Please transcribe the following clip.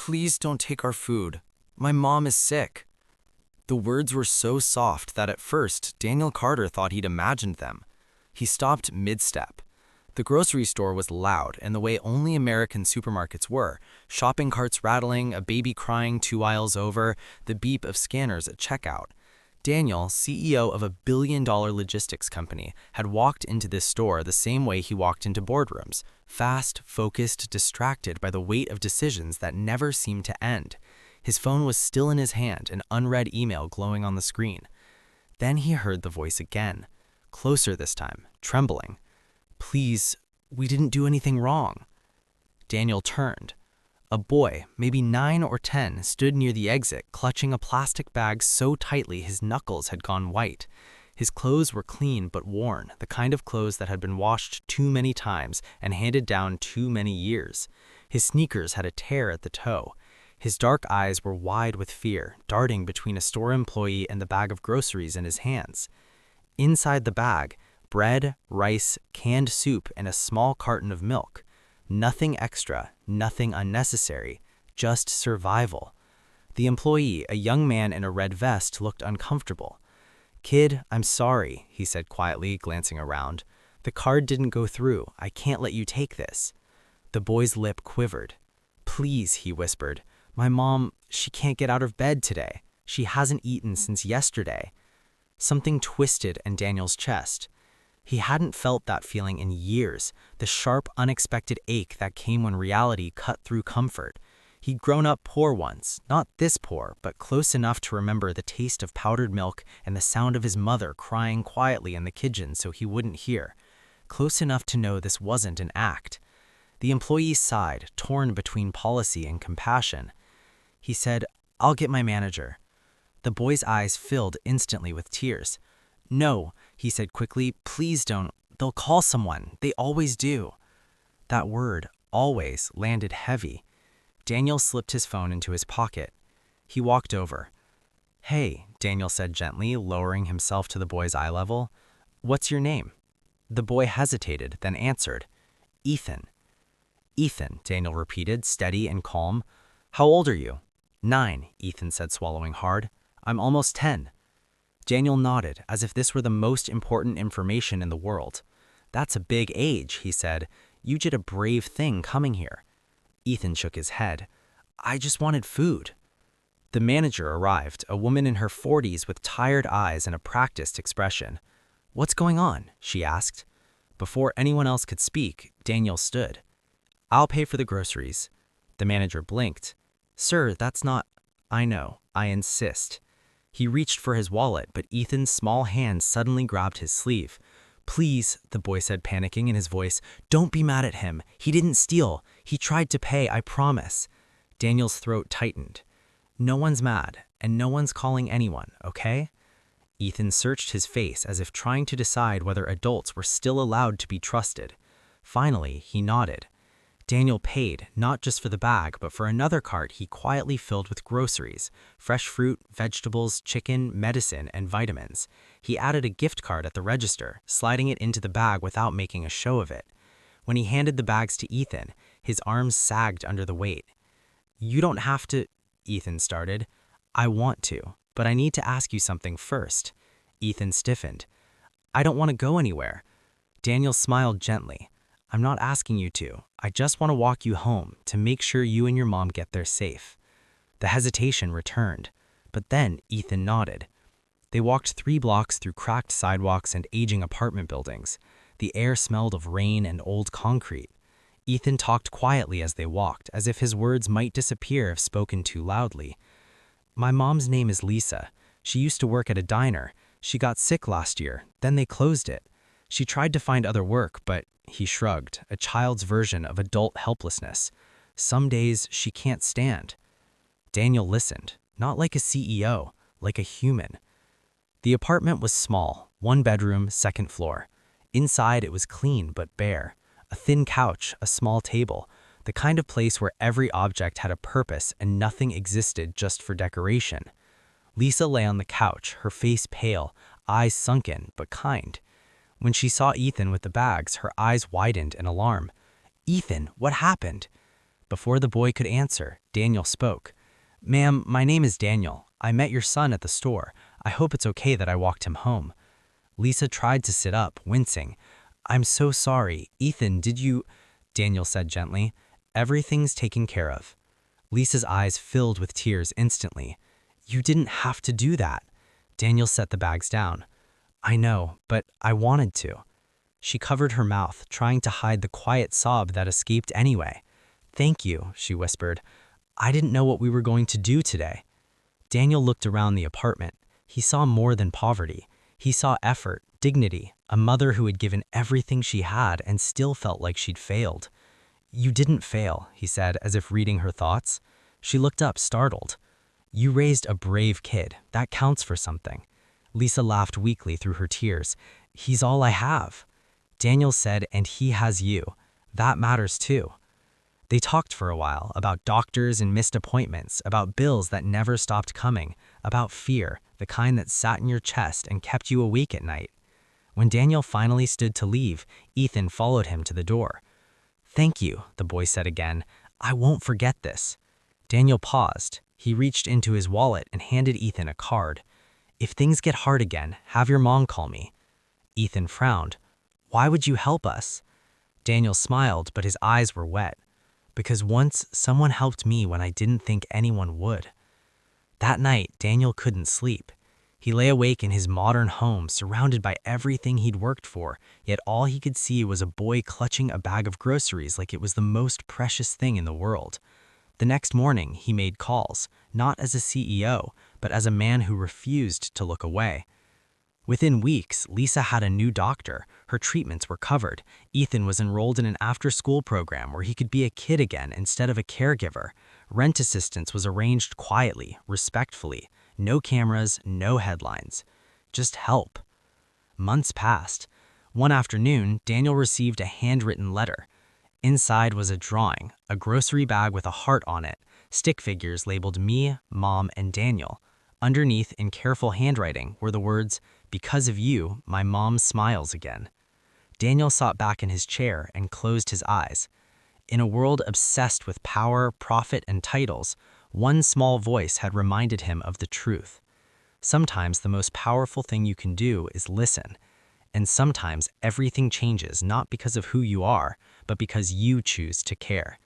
Please don't take our food. My mom is sick." The words were so soft that at first, Daniel Carter thought he'd imagined them. He stopped mid-step. The grocery store was loud in the way only American supermarkets were, shopping carts rattling, a baby crying 2 aisles over, the beep of scanners at checkout. Daniel, CEO of a billion-dollar logistics company, had walked into this store the same way he walked into boardrooms, fast, focused, distracted by the weight of decisions that never seemed to end. His phone was still in his hand, an unread email glowing on the screen. Then he heard the voice again, closer this time, trembling. "Please, we didn't do anything wrong." Daniel turned. A boy, maybe 9 or 10, stood near the exit, clutching a plastic bag so tightly his knuckles had gone white. His clothes were clean but worn, the kind of clothes that had been washed too many times and handed down too many years. His sneakers had a tear at the toe. His dark eyes were wide with fear, darting between a store employee and the bag of groceries in his hands. Inside the bag, bread, rice, canned soup, and a small carton of milk. Nothing extra, nothing unnecessary, just survival. The employee, a young man in a red vest, looked uncomfortable. "Kid, I'm sorry," he said quietly, glancing around. "The card didn't go through. I can't let you take this." The boy's lip quivered. "Please," he whispered. "My mom, she can't get out of bed today. She hasn't eaten since yesterday." Something twisted in Daniel's chest. He hadn't felt that feeling in years, the sharp, unexpected ache that came when reality cut through comfort. He'd grown up poor once, not this poor, but close enough to remember the taste of powdered milk and the sound of his mother crying quietly in the kitchen so he wouldn't hear. Close enough to know this wasn't an act. The employee sighed, torn between policy and compassion. He said, "I'll get my manager." The boy's eyes filled instantly with tears. "No," he said quickly, "please don't. They'll call someone. They always do." That word, always, landed heavy. Daniel slipped his phone into his pocket. He walked over. "Hey," Daniel said gently, lowering himself to the boy's eye level. "What's your name?" The boy hesitated, then answered, "Ethan." "Ethan," Daniel repeated, steady and calm. "How old are you?" "9," Ethan said, swallowing hard. "I'm almost 10. Daniel nodded, as if this were the most important information in the world. "That's a big age," he said. "You did a brave thing coming here." Ethan shook his head. "I just wanted food." The manager arrived, a woman in her 40s with tired eyes and a practiced expression. "What's going on?" she asked. Before anyone else could speak, Daniel stood. "I'll pay for the groceries." The manager blinked. "Sir, that's not—" "I know. I insist." He reached for his wallet, but Ethan's small hand suddenly grabbed his sleeve. "Please," the boy said, panicking in his voice, "don't be mad at him. He didn't steal. He tried to pay, I promise." Daniel's throat tightened. "No one's mad, and no one's calling anyone, okay?" Ethan searched his face as if trying to decide whether adults were still allowed to be trusted. Finally, he nodded. Daniel paid, not just for the bag, but for another cart he quietly filled with groceries, fresh fruit, vegetables, chicken, medicine, and vitamins. He added a gift card at the register, sliding it into the bag without making a show of it. When he handed the bags to Ethan, his arms sagged under the weight. "You don't have to," Ethan started. "I want to, but I need to ask you something first." Ethan stiffened. "I don't want to go anywhere." Daniel smiled gently. "I'm not asking you to. I just want to walk you home, to make sure you and your mom get there safe." The hesitation returned, but then Ethan nodded. They walked 3 blocks through cracked sidewalks and aging apartment buildings. The air smelled of rain and old concrete. Ethan talked quietly as they walked, as if his words might disappear if spoken too loudly. "My mom's name is Lisa. She used to work at a diner. She got sick last year, then they closed it. She tried to find other work, but," he shrugged, a child's version of adult helplessness. "Some days she can't stand." Daniel listened, not like a CEO, like a human. The apartment was small, 1 bedroom, 2nd floor. Inside it was clean but bare. A thin couch, a small table, the kind of place where every object had a purpose and nothing existed just for decoration. Lisa lay on the couch, her face pale, eyes sunken but kind. When she saw Ethan with the bags, her eyes widened in alarm. "Ethan, what happened?" Before the boy could answer, Daniel spoke. "Ma'am, my name is Daniel. I met your son at the store. I hope it's okay that I walked him home." Lisa tried to sit up, wincing. "I'm so sorry. Ethan, did you—" Daniel said gently. "Everything's taken care of." Lisa's eyes filled with tears instantly. "You didn't have to do that." Daniel set the bags down. "I know, but I wanted to." She covered her mouth, trying to hide the quiet sob that escaped anyway. "Thank you," she whispered. "I didn't know what we were going to do today." Daniel looked around the apartment. He saw more than poverty. He saw effort, dignity, a mother who had given everything she had and still felt like she'd failed. "You didn't fail," he said, as if reading her thoughts. She looked up, startled. "You raised a brave kid. That counts for something." Lisa laughed weakly through her tears. "He's all I have." Daniel said, "And he has you. That matters too." They talked for a while about doctors and missed appointments, about bills that never stopped coming, about fear, the kind that sat in your chest and kept you awake at night. When Daniel finally stood to leave, Ethan followed him to the door. "Thank you," the boy said again. "I won't forget this." Daniel paused. He reached into his wallet and handed Ethan a card. "If things get hard again, have your mom call me." Ethan frowned. "Why would you help us?" Daniel smiled, but his eyes were wet. "Because once someone helped me when I didn't think anyone would." That night, Daniel couldn't sleep. He lay awake in his modern home, surrounded by everything he'd worked for, yet all he could see was a boy clutching a bag of groceries like it was the most precious thing in the world. The next morning, he made calls, not as a CEO, but as a man who refused to look away. Within weeks, Lisa had a new doctor. Her treatments were covered. Ethan was enrolled in an after-school program where he could be a kid again instead of a caregiver. Rent assistance was arranged quietly, respectfully. No cameras, no headlines. Just help. Months passed. One afternoon, Daniel received a handwritten letter. Inside was a drawing, a grocery bag with a heart on it, stick figures labeled me, Mom, and Daniel. Underneath, in careful handwriting, were the words, "Because of you, my mom smiles again." Daniel sat back in his chair and closed his eyes. In a world obsessed with power, profit, and titles, one small voice had reminded him of the truth. Sometimes the most powerful thing you can do is listen. And sometimes everything changes not because of who you are, but because you choose to care.